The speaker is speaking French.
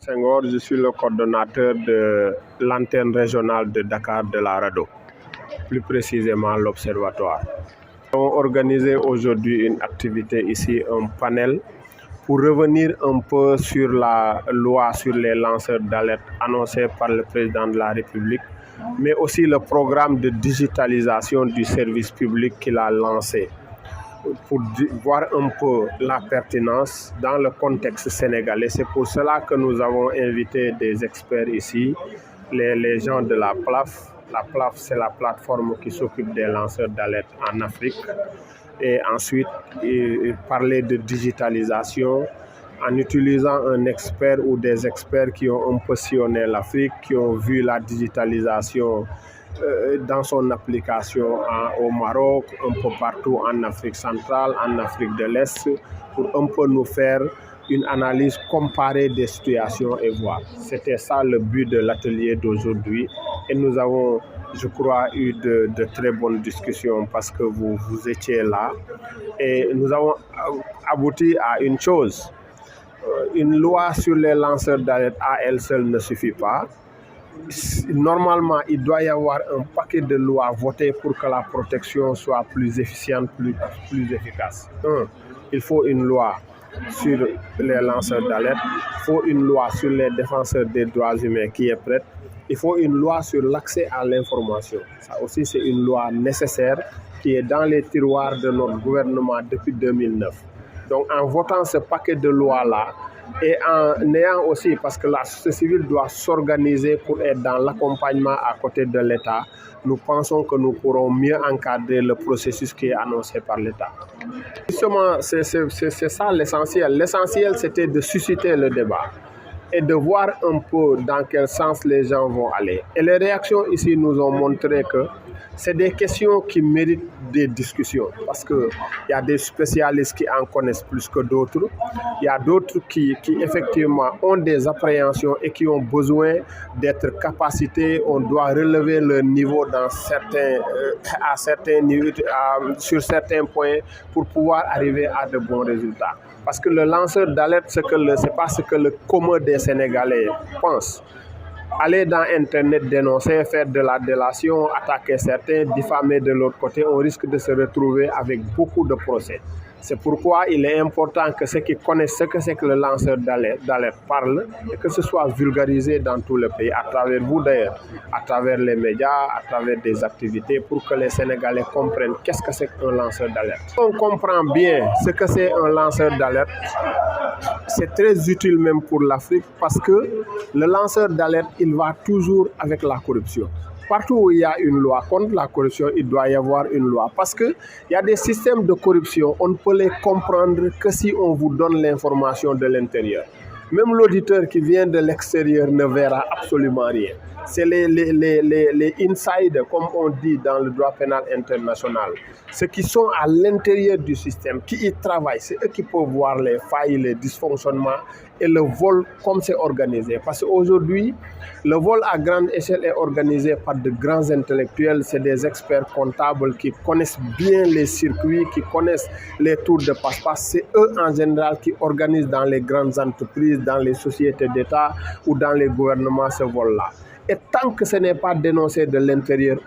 Senghor, je suis le coordonnateur de l'antenne régionale de Dakar de la RADDHO, plus précisément l'Observatoire. Nous avons organisé aujourd'hui une activité ici, un panel, pour revenir un peu sur la loi sur les lanceurs d'alerte annoncée par le président de la République, mais aussi le programme de digitalisation du service public qu'il a lancé, pour voir un peu la pertinence dans le contexte sénégalais. C'est pour cela que nous avons invité des experts ici, les gens de la PLAF. La PLAF, c'est la plateforme qui s'occupe des lanceurs d'alerte en Afrique. Et ensuite, parler de digitalisation en utilisant un expert ou des experts qui ont un peu sillonné l'Afrique, qui ont vu la digitalisation dans son application au Maroc, un peu partout en Afrique centrale, en Afrique de l'Est, pour un peu nous faire une analyse comparée des situations et voir. C'était ça le but de l'atelier d'aujourd'hui. Et nous avons, je crois, eu de très bonnes discussions parce que vous étiez là. Et nous avons abouti à une chose. Une loi sur les lanceurs d'alerte à elle seule ne suffit pas. Normalement, il doit y avoir un paquet de lois votées pour que la protection soit plus efficiente, plus efficace. Il faut une loi sur les lanceurs d'alerte, il faut une loi sur les défenseurs des droits humains qui est prête, il faut une loi sur l'accès à l'information. Ça aussi, c'est une loi nécessaire qui est dans les tiroirs de notre gouvernement depuis 2009. Donc, en votant ce paquet de lois-là, et en ayant aussi, parce que la société civile doit s'organiser pour être dans l'accompagnement à côté de l'État, nous pensons que nous pourrons mieux encadrer le processus qui est annoncé par l'État. Justement, c'est ça l'essentiel. L'essentiel, c'était de susciter le débat et de voir un peu dans quel sens les gens vont aller. Et les réactions ici nous ont montré que c'est des questions qui méritent des discussions parce qu'il y a des spécialistes qui en connaissent plus que d'autres. Il y a d'autres qui effectivement ont des appréhensions et qui ont besoin d'être capacités. On doit relever le niveau dans sur certains points pour pouvoir arriver à de bons résultats. Parce que le lanceur d'alerte, c'est pas ce que le commun des Sénégalais pense. Aller dans Internet, dénoncer, faire de la délation, attaquer certains, diffamer de l'autre côté, on risque de se retrouver avec beaucoup de procès. C'est pourquoi il est important que ceux qui connaissent ce que c'est que le lanceur d'alerte parlent et que ce soit vulgarisé dans tout le pays, à travers vous d'ailleurs, à travers les médias, à travers des activités, pour que les Sénégalais comprennent qu'est-ce que c'est qu'un lanceur d'alerte. On comprend bien ce que c'est un lanceur d'alerte. C'est très utile même pour l'Afrique parce que le lanceur d'alerte, il va toujours avec la corruption. Partout où il y a une loi contre la corruption, il doit y avoir une loi. Parce qu'il y a des systèmes de corruption, on ne peut les comprendre que si on vous donne l'information de l'intérieur. Même l'auditeur qui vient de l'extérieur ne verra absolument rien. C'est les insiders, comme on dit dans le droit pénal international. Ceux qui sont à l'intérieur du système, qui y travaillent, c'est eux qui peuvent voir les failles, les dysfonctionnements et le vol comme c'est organisé. Parce qu'aujourd'hui, le vol à grande échelle est organisé par de grands intellectuels. C'est des experts comptables qui connaissent bien les circuits, qui connaissent les tours de passe-passe. C'est eux en général qui organisent dans les grandes entreprises, dans les sociétés d'État ou dans les gouvernements ce vol-là. Et tant que ce n'est pas dénoncé de l'intérieur,